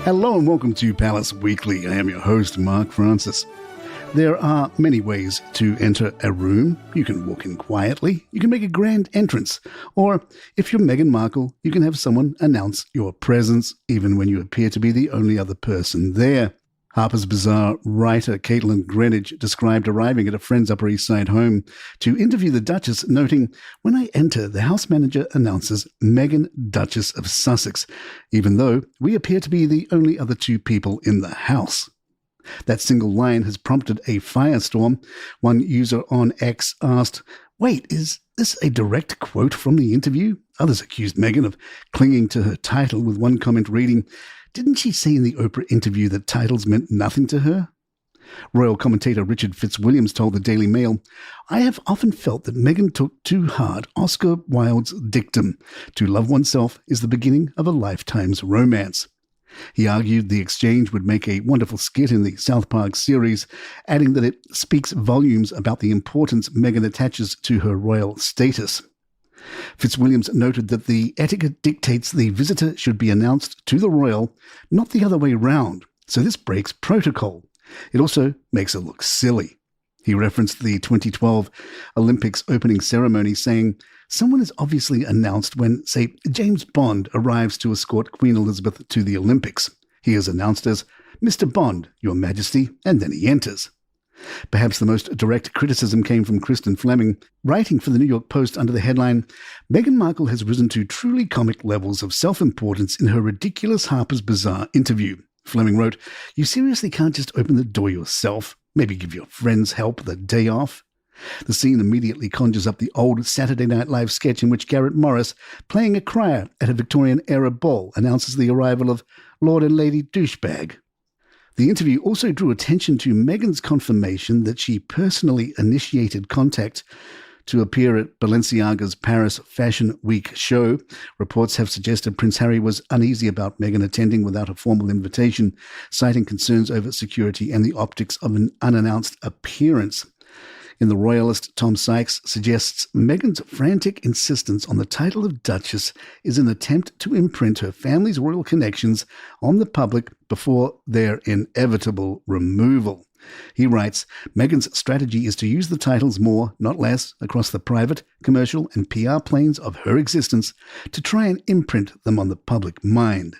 Hello and welcome to Palace Weekly. I am your host, Mark Francis. There are many ways to enter a room. You can walk in quietly, you can make a grand entrance, or if you're Meghan Markle, you can have someone announce your presence, even when you appear to be the only other person there. Harper's Bazaar writer Caitlin Greenwich described arriving at a friend's Upper East Side home to interview the Duchess, noting, "When I enter, the house manager announces Meghan, Duchess of Sussex, even though we appear to be the only other two people in the house." That single line has prompted a firestorm. One user on X asked, "Wait, is this a direct quote from the interview?" Others accused Meghan of clinging to her title, with one comment reading, "Didn't she say in the Oprah interview that titles meant nothing to her?" Royal commentator Richard Fitzwilliams told the Daily Mail, "I have often felt that Meghan took too hard Oscar Wilde's dictum, 'To love oneself is the beginning of a lifetime's romance.'" He argued the exchange would make a wonderful skit in the South Park series, adding that it speaks volumes about the importance Meghan attaches to her royal status. Fitzwilliams noted that the etiquette dictates the visitor should be announced to the royal, not the other way round, so this breaks protocol. It also makes it look silly. He referenced the 2012 Olympics opening ceremony, saying, "Someone is obviously announced when, say, James Bond arrives to escort Queen Elizabeth to the Olympics. He is announced as, 'Mr. Bond, Your Majesty,' and then he enters." Perhaps the most direct criticism came from Kristen Fleming, writing for the New York Post under the headline, "Meghan Markle has risen to truly comic levels of self-importance in her ridiculous Harper's Bazaar interview." Fleming wrote, "You seriously can't just open the door yourself? Maybe give your friends help the day off?" The scene immediately conjures up the old Saturday Night Live sketch in which Garrett Morris, playing a crier at a Victorian-era ball, announces the arrival of Lord and Lady Douchebag. The interview also drew attention to Meghan's confirmation that she personally initiated contact to appear at Balenciaga's Paris Fashion Week show. Reports have suggested Prince Harry was uneasy about Meghan attending without a formal invitation, citing concerns over security and the optics of an unannounced appearance. In The Royalist, Tom Sykes suggests Meghan's frantic insistence on the title of Duchess is an attempt to imprint her family's royal connections on the public before their inevitable removal. He writes, "Meghan's strategy is to use the titles more, not less, across the private, commercial and PR planes of her existence to try and imprint them on the public mind."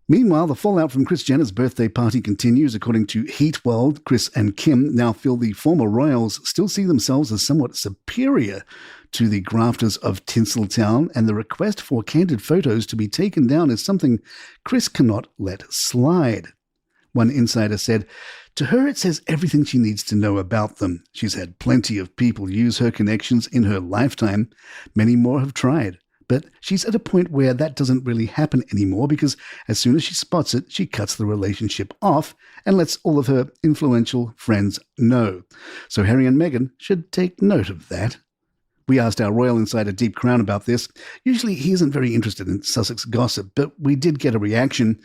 Meanwhile, the fallout from Kris Jenner's birthday party continues. According to Heat World, Kris and Kim now feel the former royals still see themselves as somewhat superior to the grafters of Tinseltown, and the request for candid photos to be taken down is something Kris cannot let slide. One insider said, "To her it says everything she needs to know about them. She's had plenty of people use her connections in her lifetime. Many more have tried. But she's at a point where that doesn't really happen anymore because as soon as she spots it, she cuts the relationship off and lets all of her influential friends know. So Harry and Meghan should take note of that." We asked our royal insider Deep Crown about this. Usually he isn't very interested in Sussex gossip, but we did get a reaction.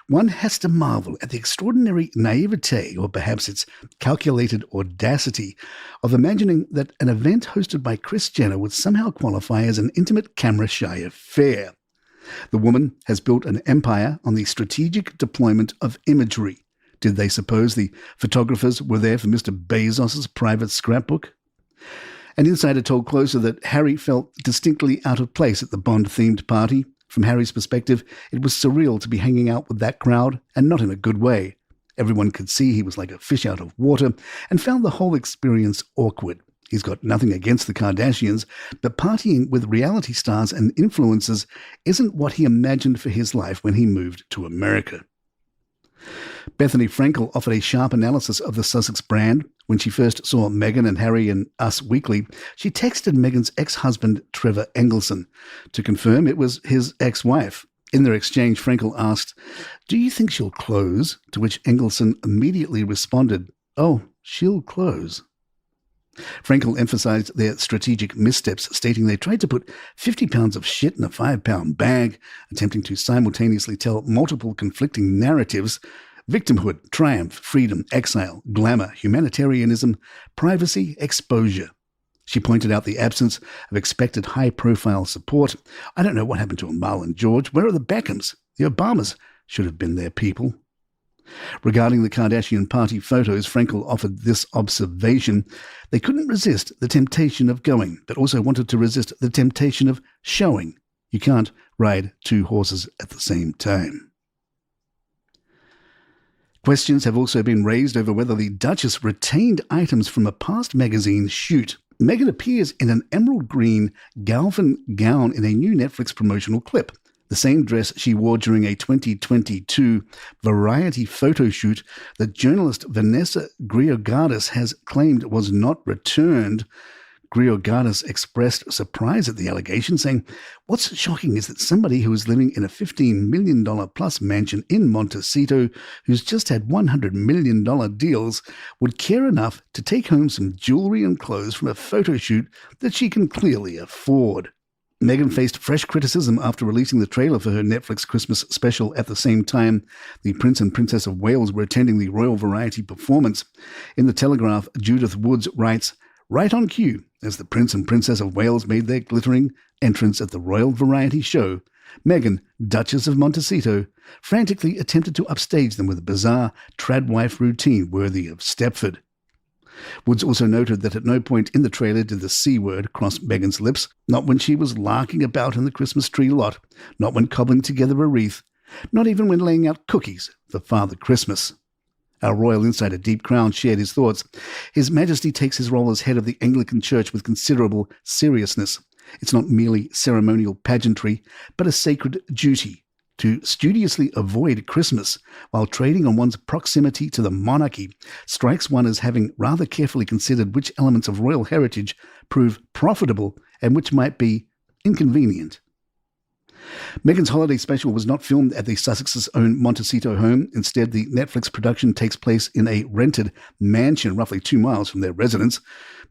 One has to marvel at the extraordinary naivete, or perhaps its calculated audacity, of imagining that an event hosted by Kris Jenner would somehow qualify as an intimate camera-shy affair. The woman has built an empire on the strategic deployment of imagery. Did they suppose the photographers were there for Mr. Bezos's private scrapbook? An insider told Closer that Harry felt distinctly out of place at the Bond-themed party. From Harry's perspective, it was surreal to be hanging out with that crowd, and not in a good way. Everyone could see he was like a fish out of water, and found the whole experience awkward. He's got nothing against the Kardashians, but partying with reality stars and influencers isn't what he imagined for his life when he moved to America. Bethany Frankel offered a sharp analysis of the Sussex brand. When she first saw Meghan and Harry in Us Weekly, she texted Meghan's ex-husband, Trevor Engelson, to confirm it was his ex-wife. In their exchange, Frankel asked, "Do you think she'll close?" To which Engelson immediately responded, "Oh, she'll close." Frankel emphasized their strategic missteps, stating they tried to put 50 pounds of shit in a 5-pound bag, attempting to simultaneously tell multiple conflicting narratives: victimhood, triumph, freedom, exile, glamour, humanitarianism, privacy, exposure. She pointed out the absence of expected high-profile support. I don't know what happened to Amal and George. Where are the Beckhams? The Obamas should have been their people. Regarding the Kardashian party photos, Frankel offered this observation. They couldn't resist the temptation of going, but also wanted to resist the temptation of showing. You can't ride two horses at the same time. Questions have also been raised over whether the Duchess retained items from a past magazine shoot. Meghan appears in an emerald green galvan gown in a new Netflix promotional clip, the same dress she wore during a 2022 Variety photo shoot that journalist Vanessa Griogardis has claimed was not returned. Griogardis expressed surprise at the allegation, saying, "What's shocking is that somebody who is living in a $15 million plus mansion in Montecito, who's just had $100 million deals, would care enough to take home some jewelry and clothes from a photo shoot that she can clearly afford." Meghan faced fresh criticism after releasing the trailer for her Netflix Christmas special at the same time the Prince and Princess of Wales were attending the Royal Variety performance. In The Telegraph, Judith Woods writes, "Right on cue, as the Prince and Princess of Wales made their glittering entrance at the Royal Variety show, Meghan, Duchess of Montecito, frantically attempted to upstage them with a bizarre tradwife routine worthy of Stepford." Woods also noted that at no point in the trailer did the C word cross Meghan's lips, not when she was larking about in the Christmas tree lot, not when cobbling together a wreath, not even when laying out cookies for Father Christmas. Our royal insider Deep Crown shared his thoughts. His Majesty takes his role as head of the Anglican Church with considerable seriousness. It's not merely ceremonial pageantry, but a sacred duty to studiously avoid Christmas while trading on one's proximity to the monarchy strikes one as having rather carefully considered which elements of royal heritage prove profitable and which might be inconvenient. Meghan's holiday special was not filmed at the Sussex's own Montecito home. Instead, the Netflix production takes place in a rented mansion roughly 2 miles from their residence.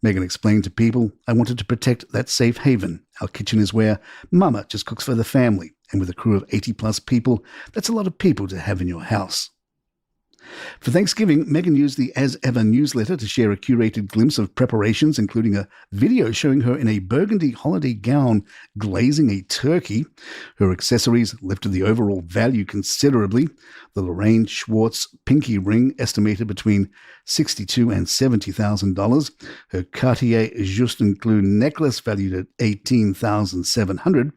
Meghan explained to People, "I wanted to protect that safe haven. Our kitchen is where Mama just cooks for the family. And with a crew of 80-plus people, that's a lot of people to have in your house." For Thanksgiving, Meghan used the As Ever newsletter to share a curated glimpse of preparations, including a video showing her in a burgundy holiday gown glazing a turkey. Her accessories lifted the overall value considerably. The Lorraine Schwartz pinky ring, estimated between $62,000 and $70,000. Her Cartier Justin Clou necklace, valued at $18,700.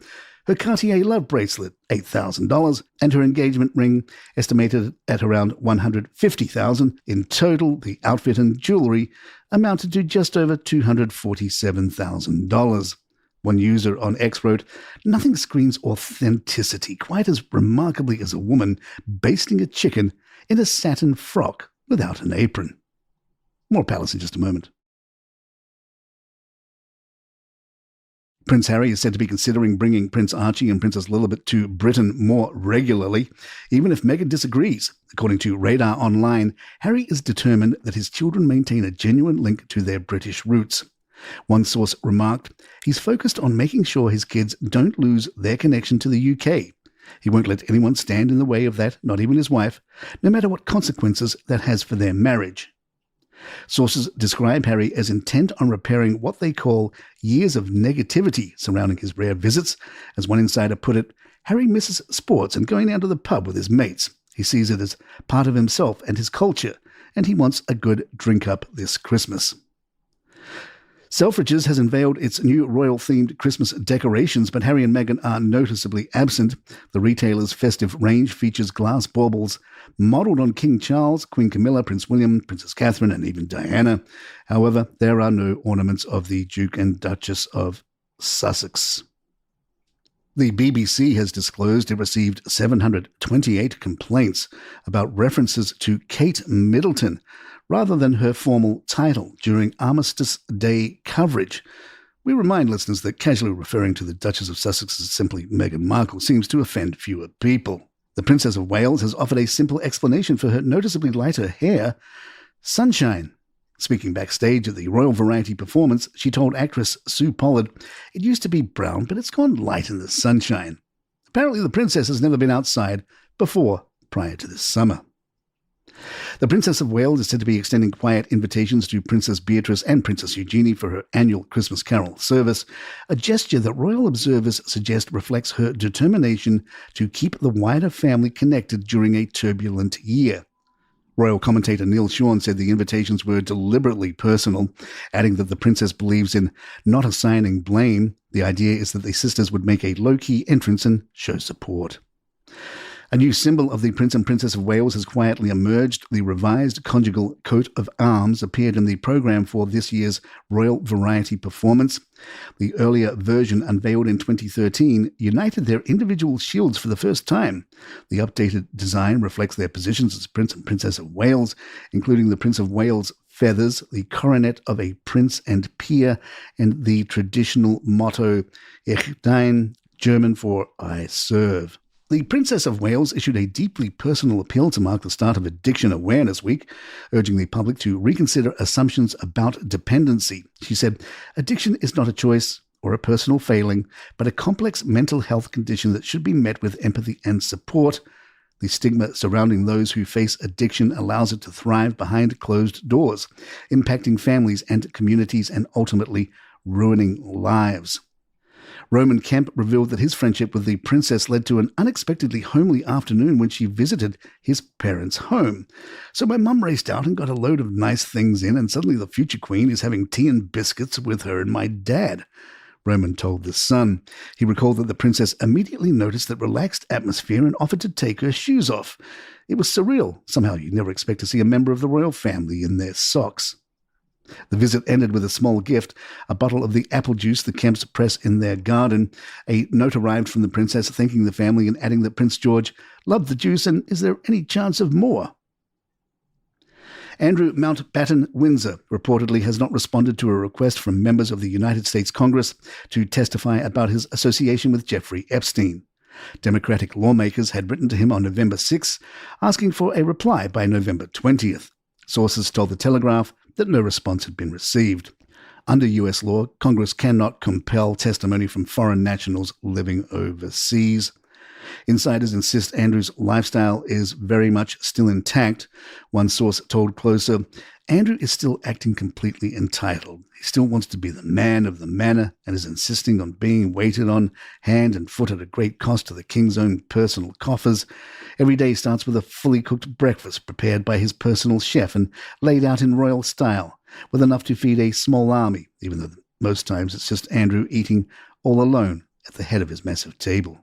Her Cartier love bracelet, $8,000, and her engagement ring, estimated at around $150,000. In total, the outfit and jewelry amounted to just over $247,000. One user on X wrote, "Nothing screams authenticity quite as remarkably as a woman basting a chicken in a satin frock without an apron." More palace in just a moment. Prince Harry is said to be considering bringing Prince Archie and Princess Lilibet to Britain more regularly, even if Meghan disagrees. According to Radar Online, Harry is determined that his children maintain a genuine link to their British roots. One source remarked, "He's focused on making sure his kids don't lose their connection to the UK. He won't let anyone stand in the way of that, not even his wife, no matter what consequences that has for their marriage." Sources describe Harry as intent on repairing what they call years of negativity surrounding his rare visits. As one insider put it, Harry misses sports and going down to the pub with his mates. He sees it as part of himself and his culture, and he wants a good drink-up this Christmas. Selfridges has unveiled its new royal-themed Christmas decorations, but Harry and Meghan are noticeably absent. The retailer's festive range features glass baubles modelled on King Charles, Queen Camilla, Prince William, Princess Catherine, and even Diana. However, there are no ornaments of the Duke and Duchess of Sussex. The BBC has disclosed it received 728 complaints about references to Kate Middleton, rather than her formal title, during Armistice Day coverage. We remind listeners that casually referring to the Duchess of Sussex as simply Meghan Markle seems to offend fewer people. The Princess of Wales has offered a simple explanation for her noticeably lighter hair: sunshine. Speaking backstage at the Royal Variety performance, she told actress Sue Pollard, "It used to be brown, but it's gone light in the sunshine." Apparently the princess has never been outside before, prior to this summer. The Princess of Wales is said to be extending quiet invitations to Princess Beatrice and Princess Eugenie for her annual Christmas Carol service, a gesture that royal observers suggest reflects her determination to keep the wider family connected during a turbulent year. Royal commentator Neil Sean said the invitations were deliberately personal, adding that the princess believes in not assigning blame. The idea is that the sisters would make a low-key entrance and show support. A new symbol of the Prince and Princess of Wales has quietly emerged. The revised conjugal coat of arms appeared in the programme for this year's Royal Variety performance. The earlier version, unveiled in 2013, united their individual shields for the first time. The updated design reflects their positions as Prince and Princess of Wales, including the Prince of Wales' feathers, the coronet of a prince and peer, and the traditional motto, Ich dien, German for I serve. The Princess of Wales issued a deeply personal appeal to mark the start of Addiction Awareness Week, urging the public to reconsider assumptions about dependency. She said, "Addiction is not a choice or a personal failing, but a complex mental health condition that should be met with empathy and support. The stigma surrounding those who face addiction allows it to thrive behind closed doors, impacting families and communities and ultimately ruining lives." Roman Kemp revealed that his friendship with the princess led to an unexpectedly homely afternoon when she visited his parents' home. "So my mum raced out and got a load of nice things in, and suddenly the future queen is having tea and biscuits with her and my dad," Roman told The Sun. He recalled that the princess immediately noticed the relaxed atmosphere and offered to take her shoes off. "It was surreal. Somehow you never expect to see a member of the royal family in their socks." The visit ended with a small gift, a bottle of the apple juice the Kemps press in their garden. A note arrived from the princess thanking the family and adding that Prince George loved the juice and is there any chance of more? Andrew Mountbatten Windsor reportedly has not responded to a request from members of the United States Congress to testify about his association with Jeffrey Epstein. Democratic lawmakers had written to him on November 6, asking for a reply by November 20th. Sources told The Telegraph that no response had been received. Under U.S. law, Congress cannot compel testimony from foreign nationals living overseas. Insiders insist Andrew's lifestyle is very much still intact. One source told Closer, "Andrew is still acting completely entitled. He still wants to be the man of the manor and is insisting on being waited on hand and foot at a great cost to the king's own personal coffers. Every day starts with a fully cooked breakfast prepared by his personal chef and laid out in royal style, with enough to feed a small army, even though most times it's just Andrew eating all alone at the head of his massive table."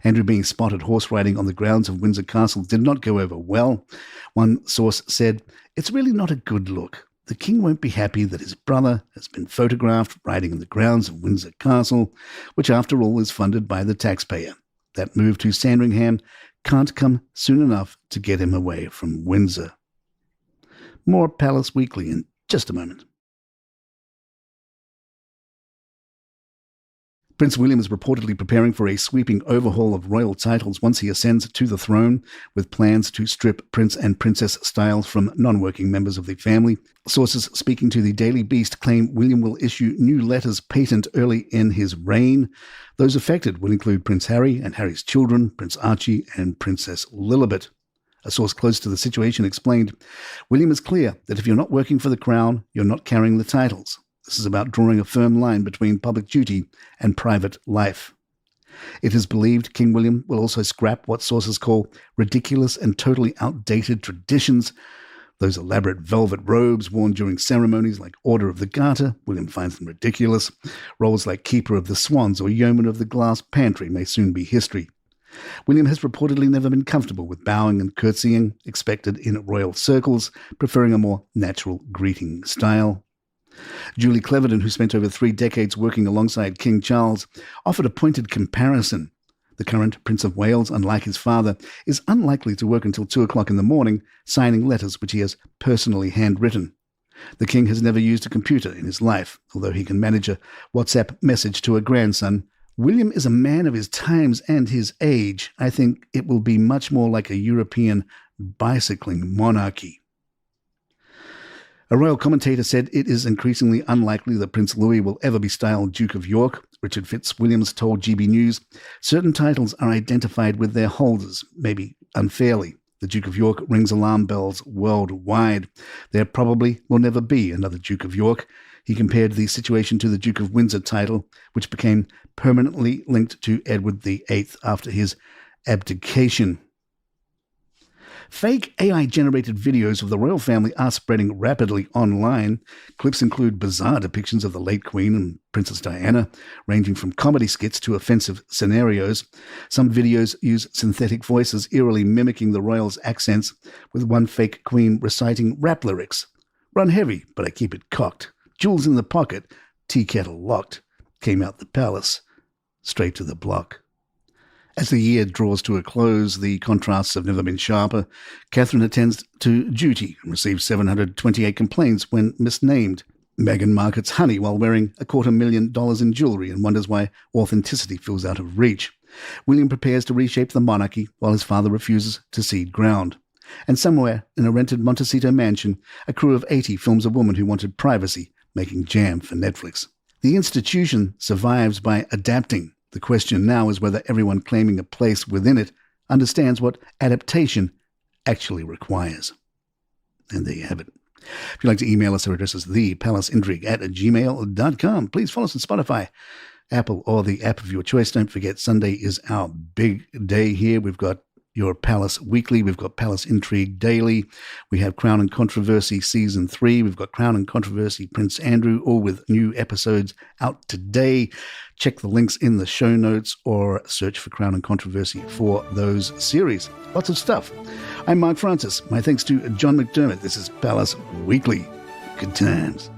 Andrew being spotted horse riding on the grounds of Windsor Castle did not go over well. One source said, "It's really not a good look. The king won't be happy that his brother has been photographed riding in the grounds of Windsor Castle, which after all is funded by the taxpayer. That move to Sandringham can't come soon enough to get him away from Windsor." More Palace Weekly in just a moment. Prince William is reportedly preparing for a sweeping overhaul of royal titles once he ascends to the throne, with plans to strip prince and princess styles from non-working members of the family. Sources speaking to the Daily Beast claim William will issue new letters patent early in his reign. Those affected will include Prince Harry and Harry's children, Prince Archie and Princess Lilibet. A source close to the situation explained, "William is clear that if you're not working for the crown, you're not carrying the titles. This is about drawing a firm line between public duty and private life." It is believed King William will also scrap what sources call ridiculous and totally outdated traditions. Those elaborate velvet robes worn during ceremonies like Order of the Garter, William finds them ridiculous. Roles like Keeper of the Swans or Yeoman of the Glass Pantry may soon be history. William has reportedly never been comfortable with bowing and curtsying, expected in royal circles, preferring a more natural greeting style. Julie Cleverton, who spent over 3 decades working alongside King Charles, offered a pointed comparison. The current Prince of Wales, unlike his father, is unlikely to work until 2 o'clock in the morning, signing letters which he has personally handwritten. The king has never used a computer in his life, although he can manage a WhatsApp message to a grandson. William is a man of his times and his age. I think it will be much more like a European bicycling monarchy. A royal commentator said it is increasingly unlikely that Prince Louis will ever be styled Duke of York. Richard Fitzwilliams told GB News, "Certain titles are identified with their holders, maybe unfairly. The Duke of York rings alarm bells worldwide. There probably will never be another Duke of York. He compared the situation to the Duke of Windsor title, which became permanently linked to Edward VIII after his abdication. Fake AI-generated videos of the royal family are spreading rapidly online. Clips include bizarre depictions of the late Queen and Princess Diana, ranging from comedy skits to offensive scenarios. Some videos use synthetic voices eerily mimicking the royals' accents, with one fake queen reciting rap lyrics. "Run heavy, but I keep it cocked. Jewels in the pocket, tea kettle locked. Came out the palace, straight to the block." As the year draws to a close, the contrasts have never been sharper. Catherine attends to duty and receives 728 complaints when misnamed. Meghan markets honey while wearing $250,000 in jewellery and wonders why authenticity feels out of reach. William prepares to reshape the monarchy while his father refuses to cede ground. And somewhere in a rented Montecito mansion, a crew of 80 films a woman who wanted privacy, making jam for Netflix. The institution survives by adapting. The question now is whether everyone claiming a place within it understands what adaptation actually requires. And there you have it. If you'd like to email us, our address is thepalaceintrigue@gmail.com. Please follow us on Spotify, Apple, or the app of your choice. Don't forget, Sunday is our big day here. We've got your Palace Weekly. We've got Palace Intrigue Daily. We have Crown and Controversy Season 3. We've got Crown and Controversy Prince Andrew, all with new episodes out today. Check the links in the show notes or search for Crown and Controversy for those series. Lots of stuff. I'm Mark Francis. My thanks to John McDermott. This is Palace Weekly. Good times.